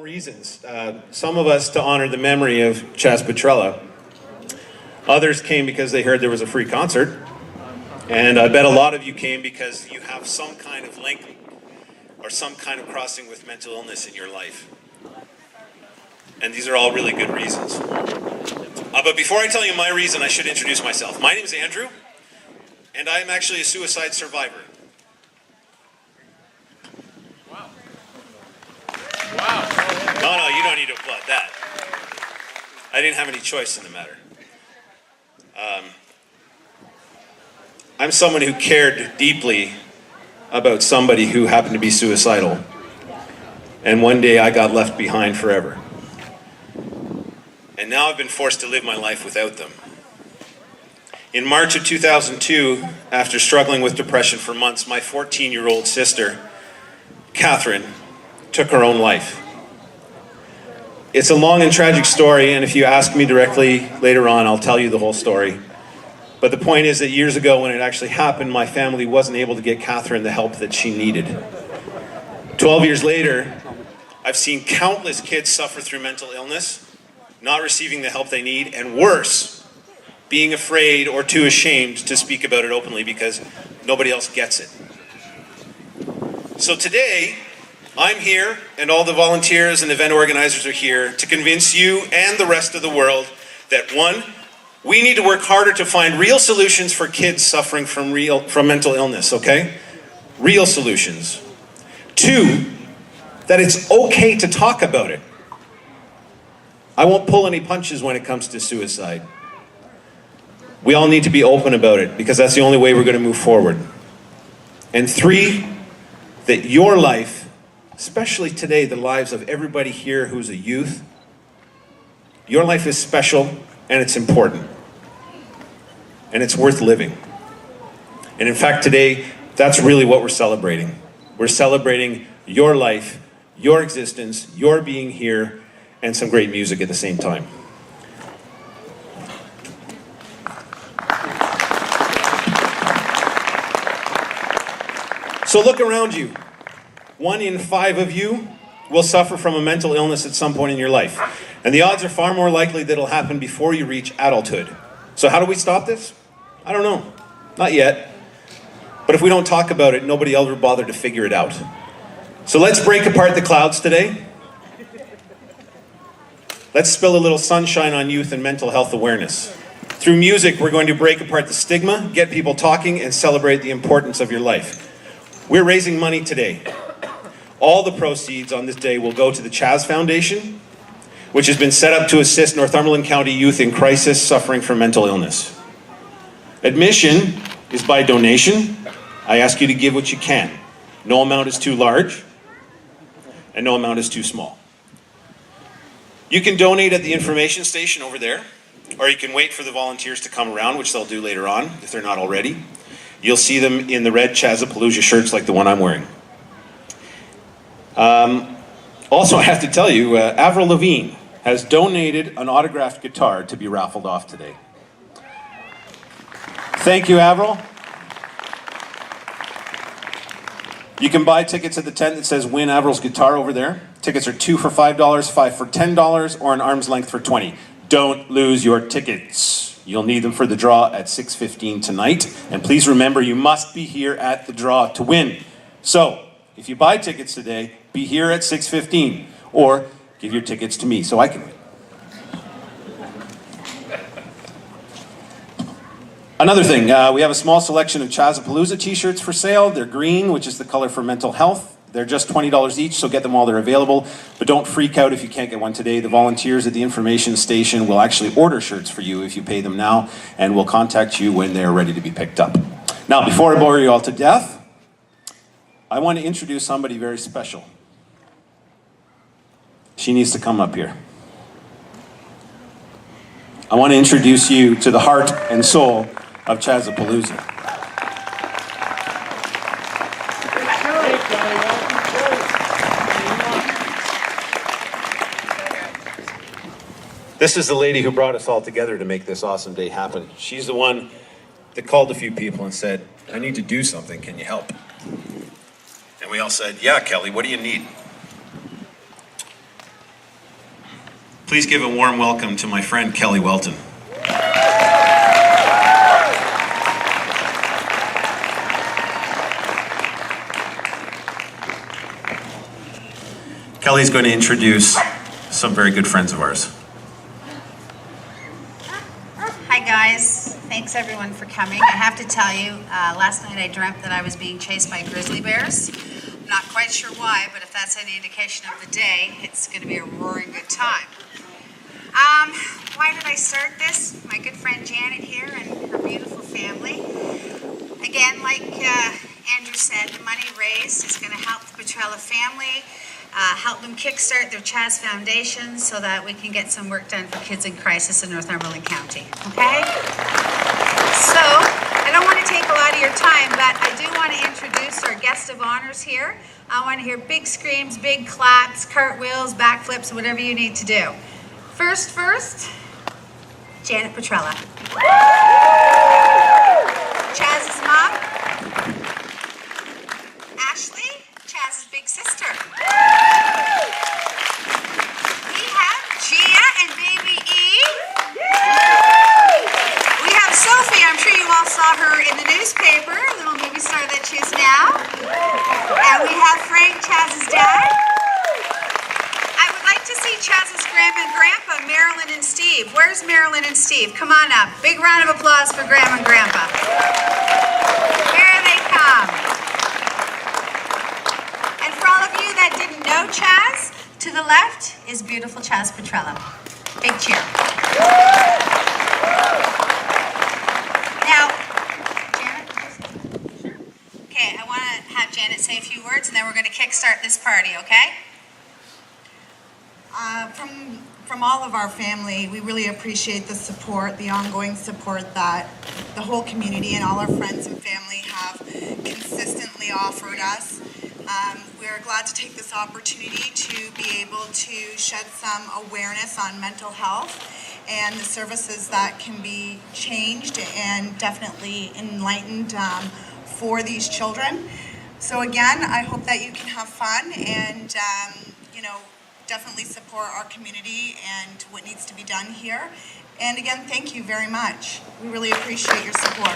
reasons. Some of us to honor the memory of Chazzpalooza. Others came because they heard there was a free concert. And I bet a lot of you came because you have some kind of link or some kind of crossing with mental illness in your life. And these are all really good reasons. But before I tell you my reason, I should introduce myself. My name is Andrew, and I am actually a suicide survivor. Wow. Wow. No, you don't need to applaud that. I didn't have any choice in the matter. I'm someone who cared deeply about somebody who happened to be suicidal. And one day I got left behind forever. And now I've been forced to live my life without them. In March of 2002, after struggling with depression for months, my 14-year-old sister, Catherine, took her own life. It's a long and tragic story, and if you ask me directly later on, I'll tell you the whole story. But the point is that years ago when it actually happened, my family wasn't able to get Catherine the help that she needed. 12 years later, I've seen countless kids suffer through mental illness, not receiving the help they need, and worse, being afraid or too ashamed to speak about it openly because nobody else gets it. So today, I'm here, and all the volunteers and event organizers are here to convince you and the rest of the world that one, we need to work harder to find real solutions for kids suffering from mental illness, okay? Real solutions. Two, that it's okay to talk about it. I won't pull any punches when it comes to suicide. We all need to be open about it because that's the only way we're going to move forward. And three, that your life, especially today, the lives of everybody here who's a youth, your life is special and it's important. And it's worth living. And in fact, today, that's really what we're celebrating. We're celebrating your life, your existence, your being here, and some great music at the same time. So look around you. 1 in 5 of you will suffer from a mental illness at some point in your life. And the odds are far more likely that it'll happen before you reach adulthood. So how do we stop this? I don't know. Not yet. But if we don't talk about it, nobody will ever bother to figure it out. So let's break apart the clouds today. Let's spill a little sunshine on youth and mental health awareness. Through music, we're going to break apart the stigma, get people talking, and celebrate the importance of your life. We're raising money today. All the proceeds on this day will go to the Chaz Foundation, which has been set up to assist Northumberland County youth in crisis suffering from mental illness. Admission is by donation. I ask you to give what you can. No amount is too large, and no amount is too small. You can donate at the information station over there, or you can wait for the volunteers to come around, which they'll do later on, if they're not already. You'll see them in the red Chazzapalooza shirts like the one I'm wearing. Also, I have to tell you, Avril Lavine has donated an autographed guitar to be raffled off today. Thank you, Avril. You can buy tickets at the tent that says Win Avril's Guitar over there. Tickets are 2 for $5, 5 for $10, or an arm's length for $20. Don't lose your tickets. You'll need them for the draw at 6:15 tonight. And please remember, you must be here at the draw to win. So, if you buy tickets today, be here at 6:15, or give your tickets to me so I can win. Another thing, we have a small selection of Chazzapalooza t-shirts for sale. They're green, which is the color for mental health. They're just $20 each, so get them while they're available. But don't freak out if you can't get one today. The volunteers at the information station will actually order shirts for you if you pay them now, and will contact you when they're ready to be picked up. Now, before I bore you all to death, I want to introduce somebody very special. She needs to come up here. I want to introduce you to the heart and soul of Chazzapalooza. This is the lady who brought us all together to make this awesome day happen. She's the one that called a few people and said, I need to do something, can you help? And we all said, yeah, Kelly, what do you need? Please give a warm welcome to my friend Kelly Welton. Kelly's going to introduce some very good friends of ours. Hi guys, thanks everyone for coming. I have to tell you, last night I dreamt that I was being chased by grizzly bears. I'm not quite sure why, but if that's any indication of the day, it's going to be a roaring good time. Why did I start this? My good friend Janet here and her beautiful family. Again, like Andrew said, the money raised is going to help the Petrella family, help them kickstart their Chaz Foundation so that we can get some work done for kids in crisis in Northumberland County, okay? So, I don't want to take a lot of your time, but I do want to introduce our guest of honors here. I want to hear big screams, big claps, cartwheels, backflips, whatever you need to do. First, Janet Petrella. Chaz's mom, Ashley, Chaz's big sister. We have Gia and baby E. We have Sophie, I'm sure you all saw her in the newspaper, little movie star that she is now. And we have Frank, Chaz's dad. I would like to see Chaz's grandma and grandpa, Marilyn and Steve. Where's Marilyn and Steve? Come on up. Big round of applause for grandma and grandpa. Here they come. And for all of you that didn't know Chaz, to the left is beautiful Chaz Petrella. Big cheer. Now, Janet? Okay, I want to have Janet say a few words and then we're going to kickstart this party, okay? From all of our family, we really appreciate the support, the ongoing support that the whole community and all our friends and family have consistently offered us. We are glad to take this opportunity to be able to shed some awareness on mental health and the services that can be changed and definitely enlightened for these children. So again, I hope that you can have fun and definitely support our community and what needs to be done here. And again, thank you very much. We really appreciate your support.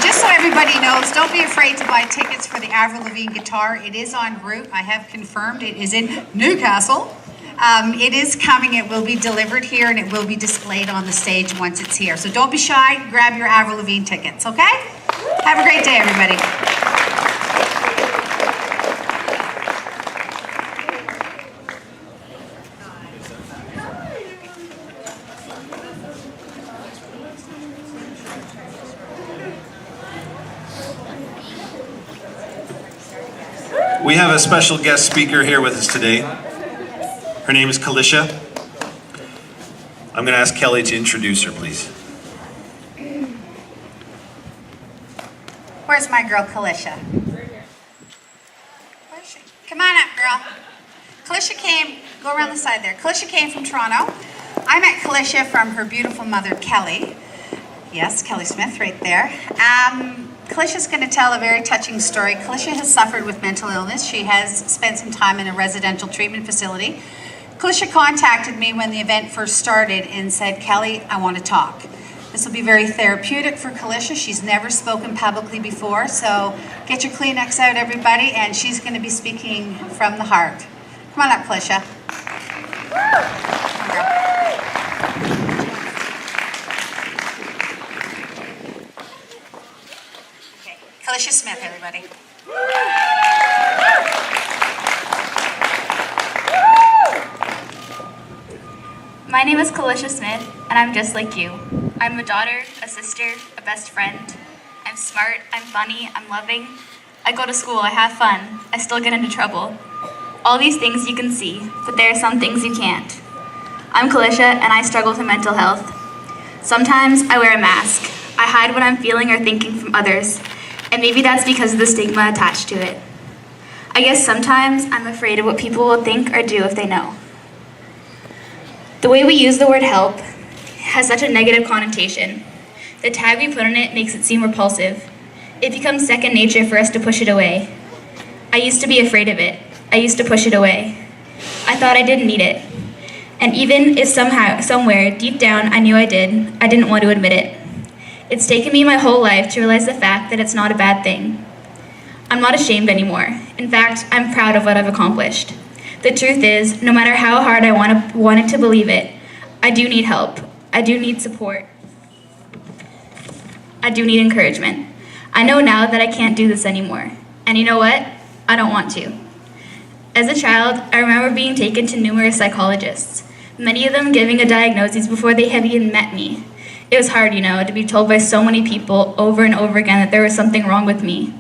Just so everybody knows, don't be afraid to buy tickets for the Avril Lavine guitar. It is en route. I have confirmed it is in Newcastle. It is coming. It will be delivered here and it will be displayed on the stage once it's here. So don't be shy. Grab your Avril Lavine tickets, okay? Have a great day, everybody. We have a special guest speaker here with us today. Her name is Kalisha. I'm going to ask Kelly to introduce her, please. Where's my girl, Kalisha? Where's she? Come on up, girl. Kalisha came, go around the side there. Kalisha came from Toronto. I met Kalisha from her beautiful mother, Kelly. Yes, Kelly Smith right there. Kalisha's going to tell a very touching story. Kalisha has suffered with mental illness. She has spent some time in a residential treatment facility. Kalisha contacted me when the event first started and said, Kelly, I want to talk. This will be very therapeutic for Kalisha. She's never spoken publicly before, so get your Kleenex out, everybody, and she's going to be speaking from the heart. Come on up, Kalisha. Kalisha Smith, everybody. My name is Kalisha Smith, and I'm just like you. I'm a daughter, a sister, a best friend. I'm smart, I'm funny, I'm loving. I go to school, I have fun, I still get into trouble. All these things you can see, but there are some things you can't. I'm Kalisha, and I struggle with mental health. Sometimes I wear a mask. I hide what I'm feeling or thinking from others, and maybe that's because of the stigma attached to it. I guess sometimes I'm afraid of what people will think or do if they know. The way we use the word help has such a negative connotation. The tag we put on it makes it seem repulsive. It becomes second nature for us to push it away. I used to be afraid of it. I used to push it away. I thought I didn't need it. And even if somehow, somewhere, deep down, I knew I didn't want to admit it. It's taken me my whole life to realize the fact that it's not a bad thing. I'm not ashamed anymore. In fact, I'm proud of what I've accomplished. The truth is, no matter how hard I wanted to believe it, I do need help. I do need support. I do need encouragement. I know now that I can't do this anymore. And you know what? I don't want to. As a child, I remember being taken to numerous psychologists, many of them giving a diagnosis before they had even met me. It was hard, to be told by so many people over and over again that there was something wrong with me.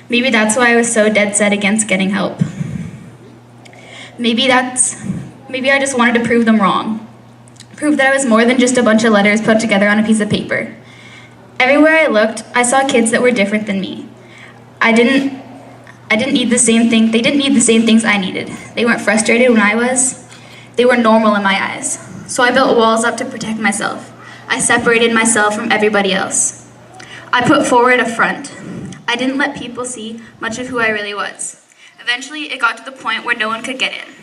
Maybe that's why I was so dead set against getting help. Maybe I just wanted to prove them wrong. Prove that I was more than just a bunch of letters put together on a piece of paper. Everywhere I looked, I saw kids that were different than me. I didn't need the same thing. They didn't need the same things I needed. They weren't frustrated when I was. They were normal in my eyes. So I built walls up to protect myself. I separated myself from everybody else. I put forward a front. I didn't let people see much of who I really was. Eventually, it got to the point where no one could get in.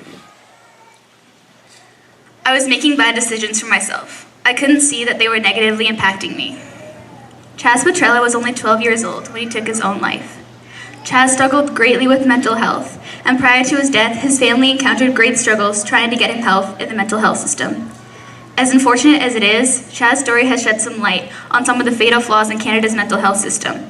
I was making bad decisions for myself. I couldn't see that they were negatively impacting me. Chazzpalooza was only 12 years old when he took his own life. Chaz struggled greatly with mental health, and prior to his death, his family encountered great struggles trying to get him help in the mental health system. As unfortunate as it is, Chaz's story has shed some light on some of the fatal flaws in Canada's mental health system.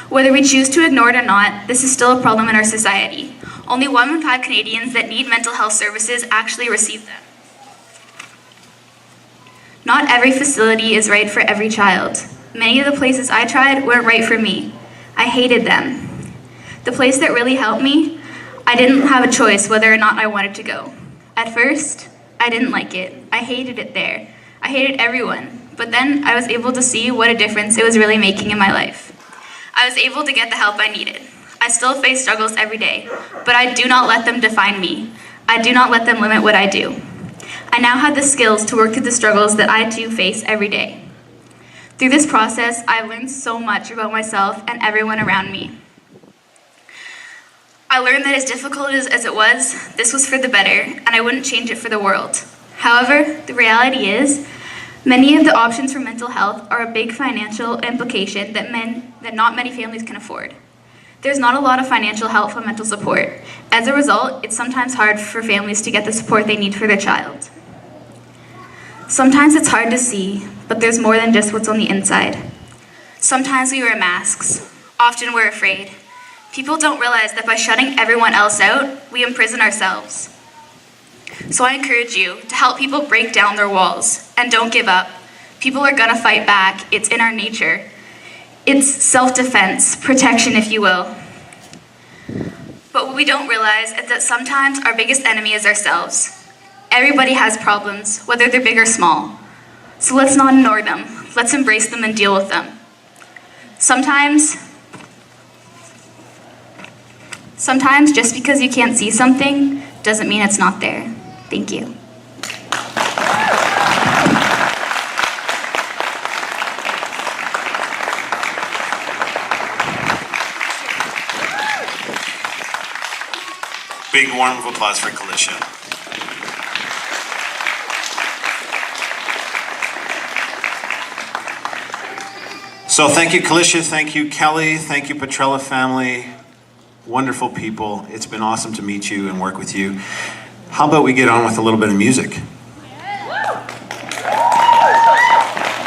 Whether we choose to ignore it or not, this is still a problem in our society. Only 1 in 5 Canadians that need mental health services actually receive them. Not every facility is right for every child. Many of the places I tried weren't right for me. I hated them. The place that really helped me, I didn't have a choice whether or not I wanted to go. At first, I didn't like it. I hated it there. I hated everyone. But then I was able to see what a difference it was really making in my life. I was able to get the help I needed. I still face struggles every day, but I do not let them define me. I do not let them limit what I do. I now have the skills to work through the struggles that I do face every day. Through this process, I've learned so much about myself and everyone around me. I learned that as difficult as it was, this was for the better, and I wouldn't change it for the world. However, the reality is, many of the options for mental health are a big financial implication that not many families can afford. There's not a lot of financial help for mental support. As a result, it's sometimes hard for families to get the support they need for their child. Sometimes it's hard to see, but there's more than just what's on the inside. Sometimes we wear masks. Often we're afraid. People don't realize that by shutting everyone else out, we imprison ourselves. So I encourage you to help people break down their walls, and don't give up. People are gonna fight back. It's in our nature. It's self-defense, protection, if you will. But what we don't realize is that sometimes our biggest enemy is ourselves. Everybody has problems, whether they're big or small. So let's not ignore them. Let's embrace them and deal with them. Sometimes just because you can't see something doesn't mean it's not there. Thank you. Big warm of applause for Kalisha. So thank you, Kalisha. Thank you, Kelly. Thank you, Petrella family. Wonderful people. It's been awesome to meet you and work with you. How about we get on with a little bit of music?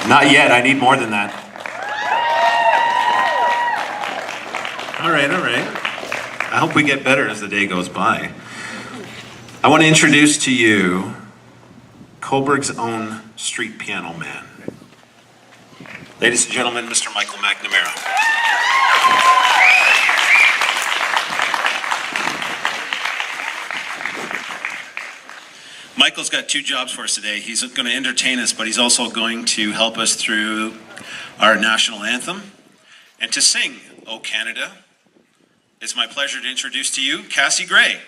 Not yet. I need more than that. All right, all right. I hope we get better as the day goes by. I want to introduce to you Coburg's own street piano man. Ladies and gentlemen, Mr. Michael McNamara. Michael's got 2 jobs for us today. He's going to entertain us, but he's also going to help us through our national anthem and to sing "O Canada." It's my pleasure to introduce to you Cassie Gray.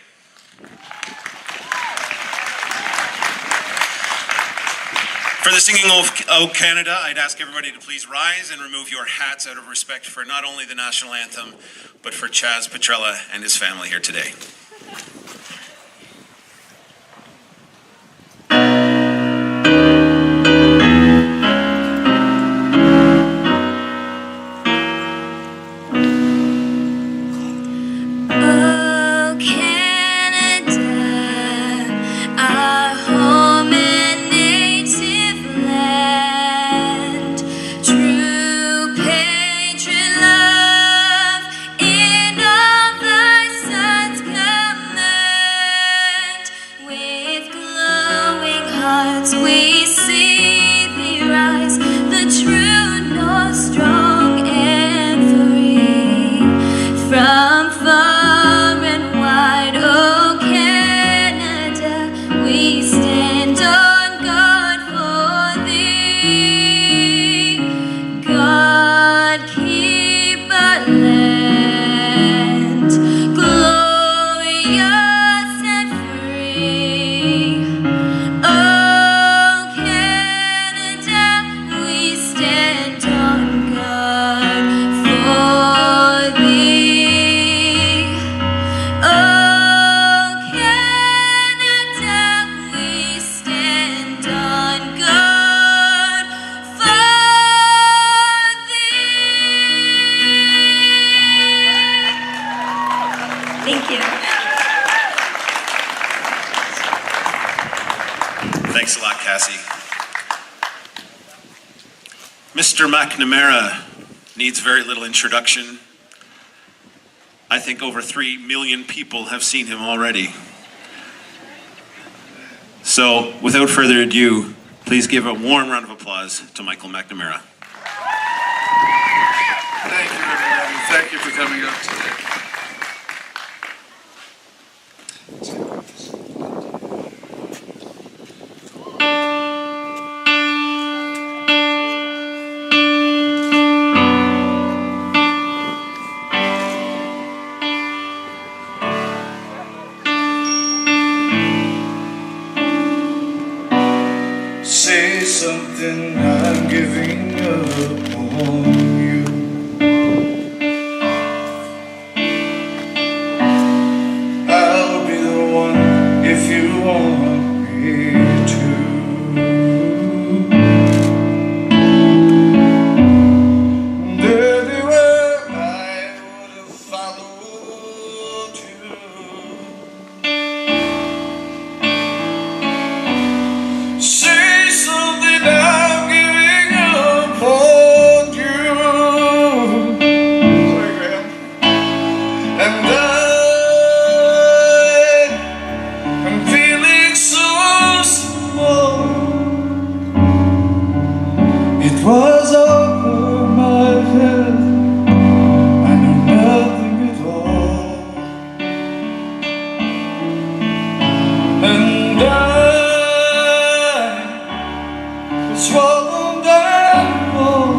For the singing "O Canada," I'd ask everybody to please rise and remove your hats out of respect for not only the national anthem, but for Chaz Petrella and his family here today. Mr. McNamara needs very little introduction. I think over 3 million people have seen him already. So, without further ado, please give a warm round of applause to Michael McNamara. Thank you, everybody. Thank you for coming out today. Say something, I'm giving up on you. I'll be the one if you want me to. And everywhere I would have followed you. Say something, I'm giving up on you. Sorry, Graham. And I'm feeling so small. It was over my head. I know nothing at all. And swallowed down more.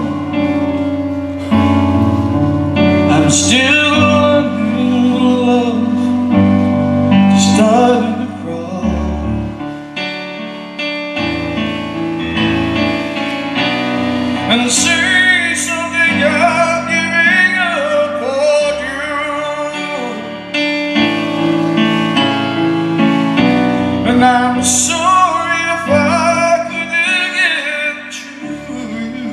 I'm still learning love, starting to crawl. And say something, I'm giving up on you. And I'm sorry if I couldn't get to you.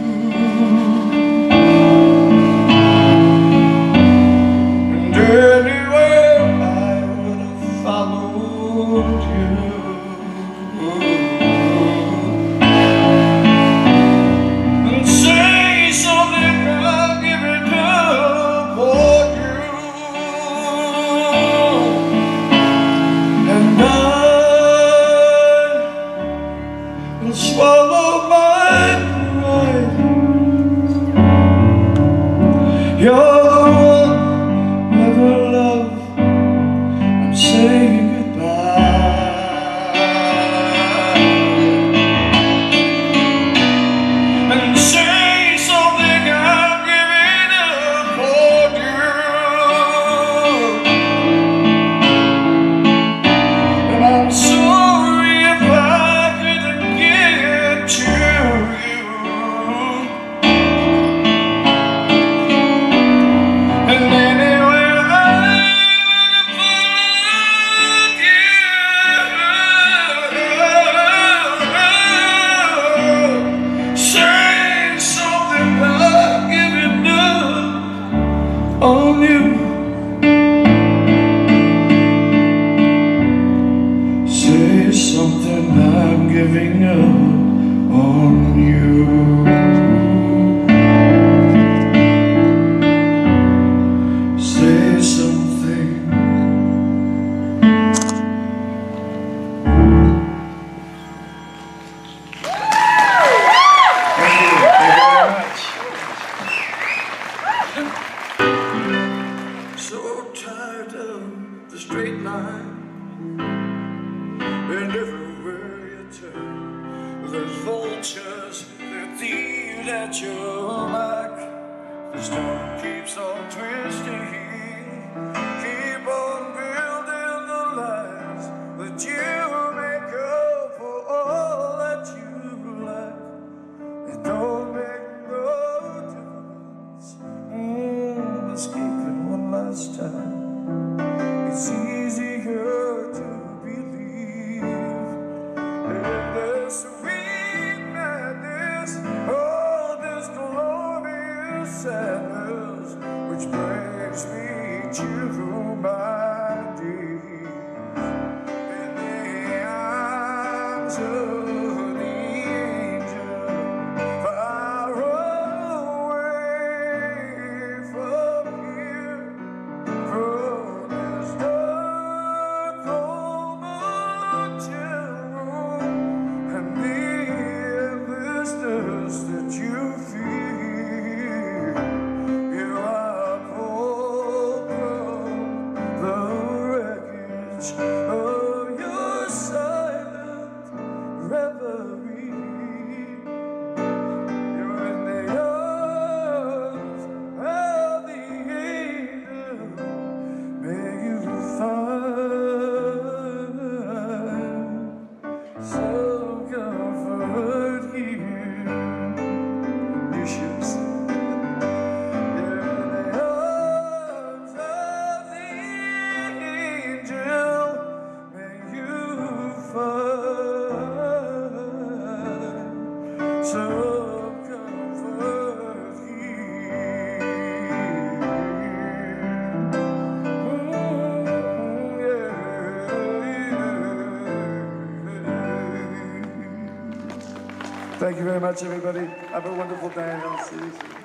And anywhere I would have followed you. And say something, I'm giving up on you. And I'll swallow my pride. You're the one never loved. I'm saying goodbye. And say something, I'm giving up on you. And I'm sorry if I couldn't get to you. And anywhere I would have say something, I'm giving up on you. Say something, I'm giving up on you. Say something. Thank you very much. So tired of the straight line. And everywhere you turn, there's vultures that thieved at your back. The storm keeps on twisting. Keep on building the lies that you make up for all that you lack. It don't make no difference. Escaping one last time. It's easier to believe in the sweet madness of this glorious sadness, which brings me to my deep in the arms of an angel far away. Thank you very much, everybody. Have a wonderful day. I'll see you soon.